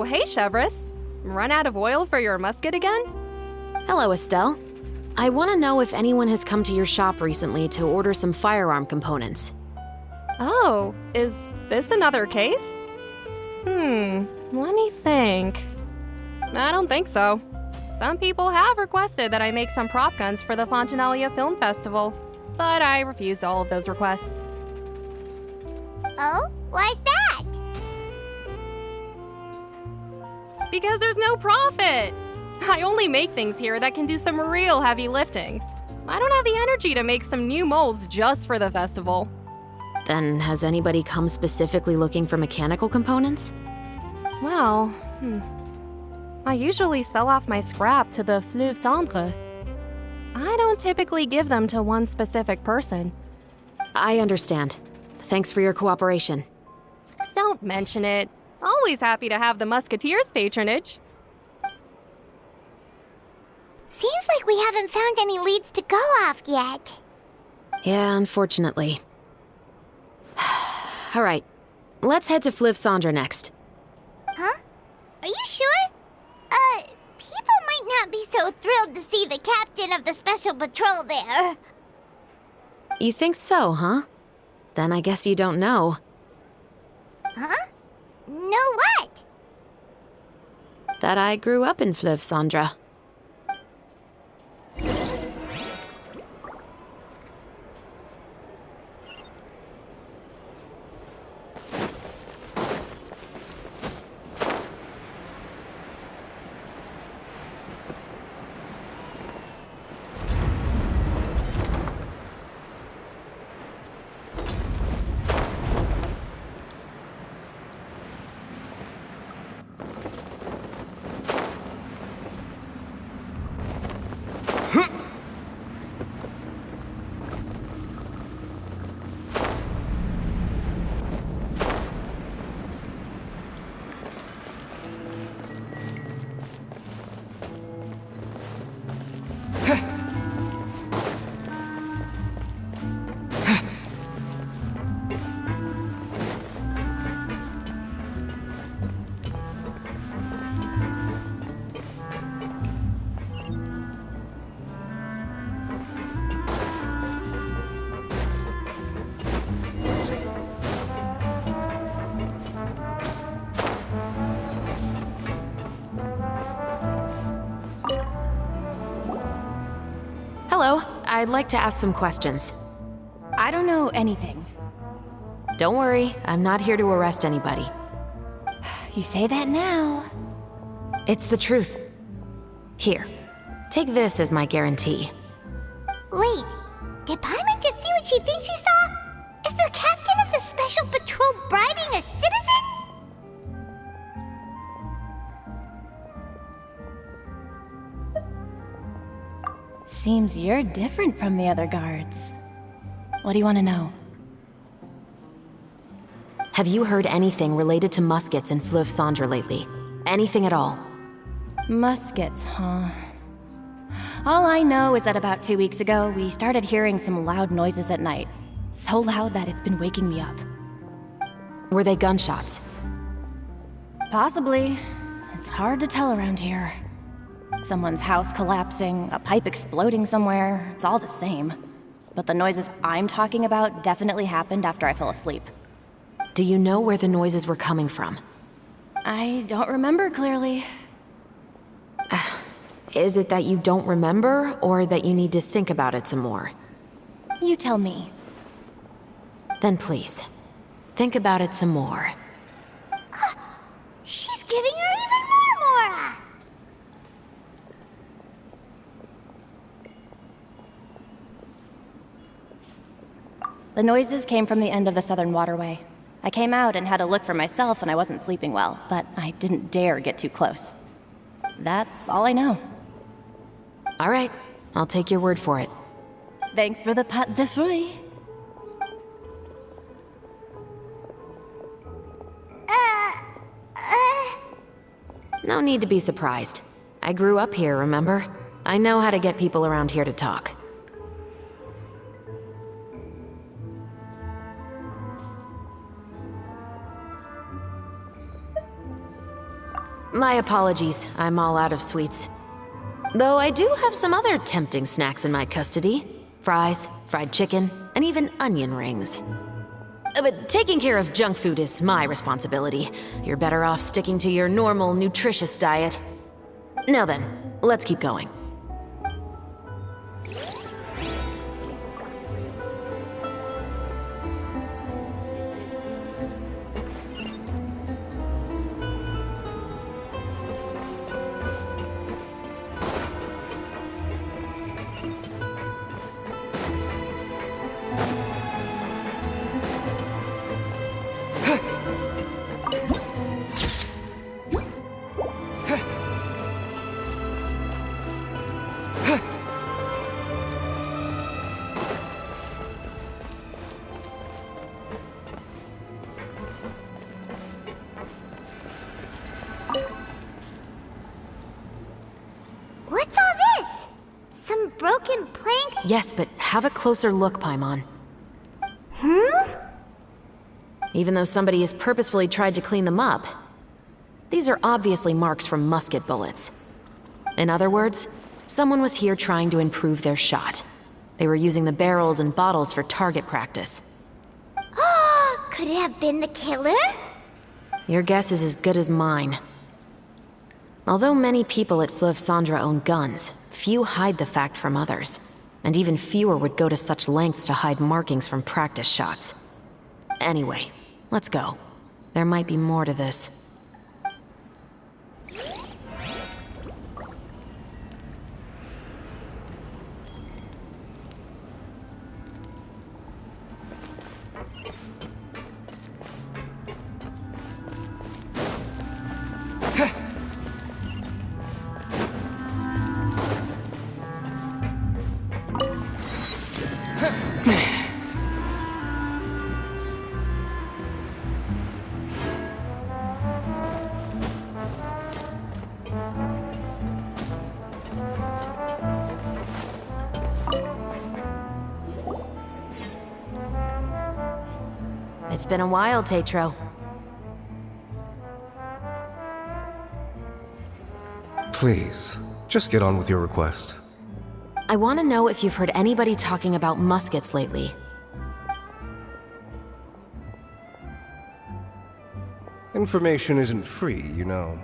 Oh, hey, Chevris. Run out of oil for your musket again? Hello, Estelle. I want to know if anyone has come to your shop recently to order some firearm components. Oh, is this another case? Let me think. I don't think so. Some people have requested that I make some prop guns for the Fontanalia Film Festival, but I refused all of those requests. Oh? Why's that? Because there's no profit! I only make things here that can do some real heavy lifting. I don't have the energy to make some new molds just for the festival. Then has anybody come specifically looking for mechanical components? Well, I usually sell off my scrap to the Fleuve Cendre. I don't typically give them to one specific person. I understand. Thanks for your cooperation. Don't mention it. Always happy to have the Musketeers' patronage. Seems like we haven't found any leads to go off yet. Yeah, unfortunately. All right, let's head to Fleuve Cendre next. Huh? Are you sure? People might not be so thrilled to see the captain of the Special Patrol there. You think so, huh? Then I guess you don't know. Huh? Know what? That I grew up in Fleuve Cendre. Hello, I'd like to ask some questions. I don't know anything. Don't worry, I'm not here to arrest anybody. You say that now. It's the truth. Here, take this as my guarantee. Wait, did Paimon just see what she thinks she saw? Is the captain of the Special Patrol bribing a citizen? Seems you're different from the other guards. What do you want to know? Have you heard anything related to muskets in Fleuve Cendre lately? Anything at all? Muskets, huh? All I know is that about 2 weeks ago, we started hearing some loud noises at night. So loud that it's been waking me up. Were they gunshots? Possibly. It's hard to tell around here. Someone's house collapsing, a pipe exploding somewhere, it's all the same. But the noises I'm talking about definitely happened after I fell asleep. Do you know where the noises were coming from? I don't remember clearly. Is it that you don't remember, or that you need to think about it some more? You tell me. Then please, think about it some more. She's giving her even more Mora! The noises came from the end of the Southern Waterway. I came out and had a look for myself and I wasn't sleeping well, but I didn't dare get too close. That's all I know. All right, I'll take your word for it. Thanks for the pâte de fruits. No need to be surprised. I grew up here, remember? I know how to get people around here to talk. My apologies, I'm all out of sweets. Though I do have some other tempting snacks in my custody. Fries, fried chicken, and even onion rings. But taking care of junk food is my responsibility. You're better off sticking to your normal, nutritious diet. Now then, let's keep going. What's all this? Some broken plank? Yes, but have a closer look, Paimon. Even though somebody has purposefully tried to clean them up, these are obviously marks from musket bullets. In other words, someone was here trying to improve their shot. They were using the barrels and bottles for target practice. Could it have been the killer? Your guess is as good as mine. Although many people at Fleuve Cendres own guns, few hide the fact from others. And even fewer would go to such lengths to hide markings from practice shots. Anyway, let's go. There might be more to this. It's been a while, Tetro. Please, just get on with your request. I want to know if you've heard anybody talking about muskets lately. Information isn't free, you know.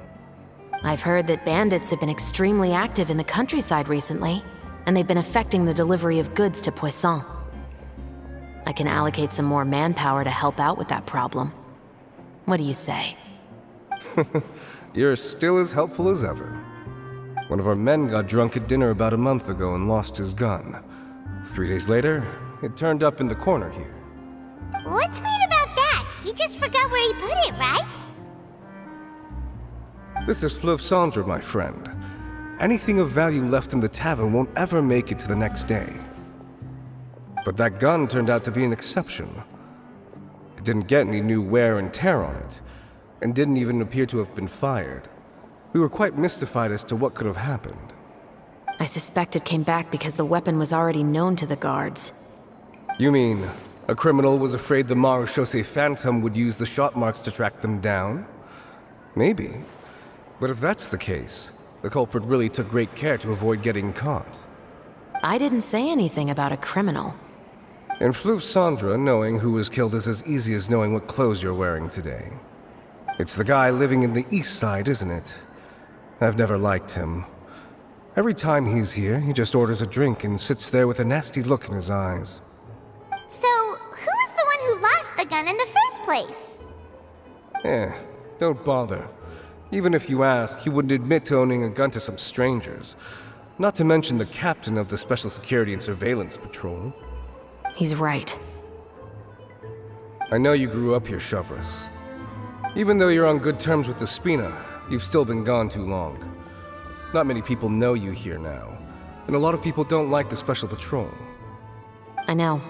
I've heard that bandits have been extremely active in the countryside recently, and they've been affecting the delivery of goods to Poisson. I can allocate some more manpower to help out with that problem. What do you say? You're still as helpful as ever. One of our men got drunk at dinner about a month ago and lost his gun. 3 days later, it turned up in the corner here. What's weird about that? He just forgot where he put it, right? This is Fleuve Cendres, my friend. Anything of value left in the tavern won't ever make it to the next day. But that gun turned out to be an exception. It didn't get any new wear and tear on it, and didn't even appear to have been fired. We were quite mystified as to what could have happened. I suspect it came back because the weapon was already known to the guards. You mean, a criminal was afraid the Marechaussee Phantom would use the shot marks to track them down? Maybe. But if that's the case, the culprit really took great care to avoid getting caught. I didn't say anything about a criminal. In Fleuve Cendres, knowing who was killed is as easy as knowing what clothes you're wearing today. It's the guy living in the east side, isn't it? I've never liked him. Every time he's here, he just orders a drink and sits there with a nasty look in his eyes. So, who was the one who lost the gun in the first place? Don't bother. Even if you ask, he wouldn't admit to owning a gun to some strangers. Not to mention the captain of the Special Security and Surveillance Patrol. He's right. I know you grew up here, Chevres. Even though you're on good terms with the Spina, you've still been gone too long. Not many people know you here now, and a lot of people don't like the Special Patrol. I know.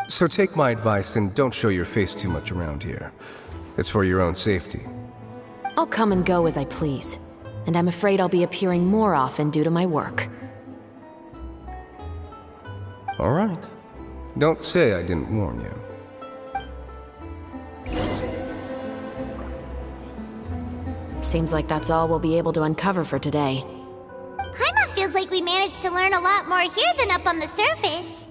So take my advice and don't show your face too much around here. It's for your own safety. I'll come and go as I please, and I'm afraid I'll be appearing more often due to my work. All right. Don't say I didn't warn you. Seems like that's all we'll be able to uncover for today. Paimon feels like we managed to learn a lot more here than up on the surface.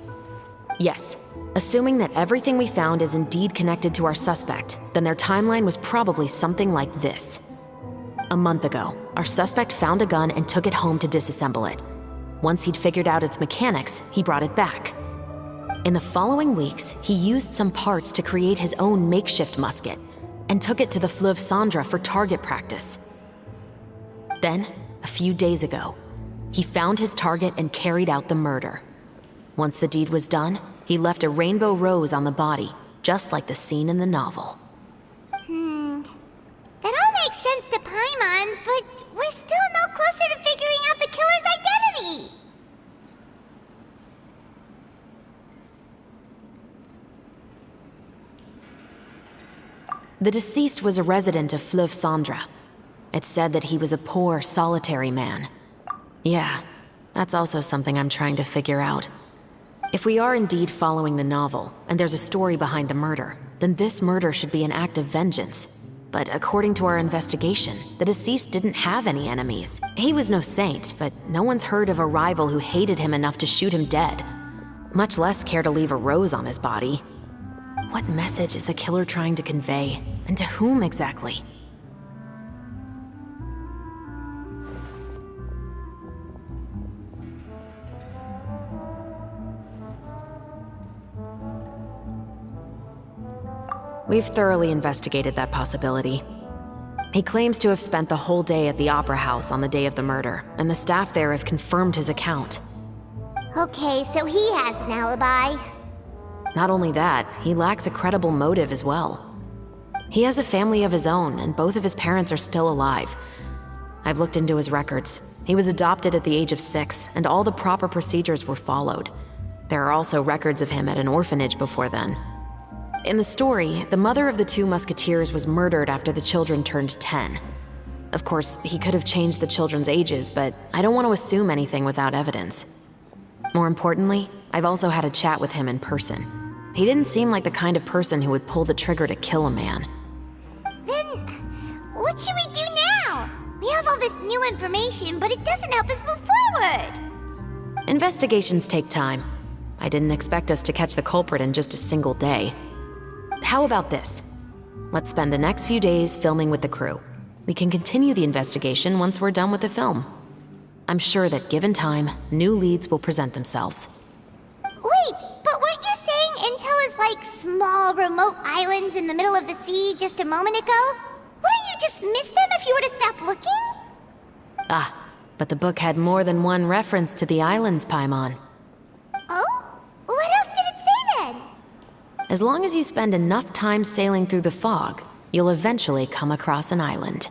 Yes. Assuming that everything we found is indeed connected to our suspect, then their timeline was probably something like this. A month ago, our suspect found a gun and took it home to disassemble it. Once he'd figured out its mechanics, he brought it back. In the following weeks, he used some parts to create his own makeshift musket and took it to the Fleuve Cendra for target practice. Then, a few days ago, he found his target and carried out the murder. Once the deed was done, he left a rainbow rose on the body, just like the scene in the novel. That all makes sense to Paimon, but we're still no closer to figuring out the killer's identity. The deceased was a resident of Fleuve Cendra. It's said that he was a poor, solitary man. Yeah, that's also something I'm trying to figure out. If we are indeed following the novel, and there's a story behind the murder, then this murder should be an act of vengeance. But according to our investigation, the deceased didn't have any enemies. He was no saint, but no one's heard of a rival who hated him enough to shoot him dead, much less care to leave a rose on his body. What message is the killer trying to convey, and to whom exactly? We've thoroughly investigated that possibility. He claims to have spent the whole day at the Opera House on the day of the murder, and the staff there have confirmed his account. Okay, so he has an alibi. Not only that, he lacks a credible motive as well. He has a family of his own, and both of his parents are still alive. I've looked into his records. He was adopted at the age of 6, and all the proper procedures were followed. There are also records of him at an orphanage before then. In the story, the mother of the 2 musketeers was murdered after the children turned 10. Of course, he could have changed the children's ages, but I don't want to assume anything without evidence. More importantly, I've also had a chat with him in person. He didn't seem like the kind of person who would pull the trigger to kill a man. Then, what should we do now? We have all this new information, but it doesn't help us move forward. Investigations take time. I didn't expect us to catch the culprit in just a single day. How about this? Let's spend the next few days filming with the crew. We can continue the investigation once we're done with the film. I'm sure that given time, new leads will present themselves. Wait, but weren't you saying Intel is like small, remote islands in the middle of the sea just a moment ago? Wouldn't you just miss them if you were to stop looking? Ah, but the book had more than one reference to the islands, Paimon. Oh? What else did it say then? As long as you spend enough time sailing through the fog, you'll eventually come across an island.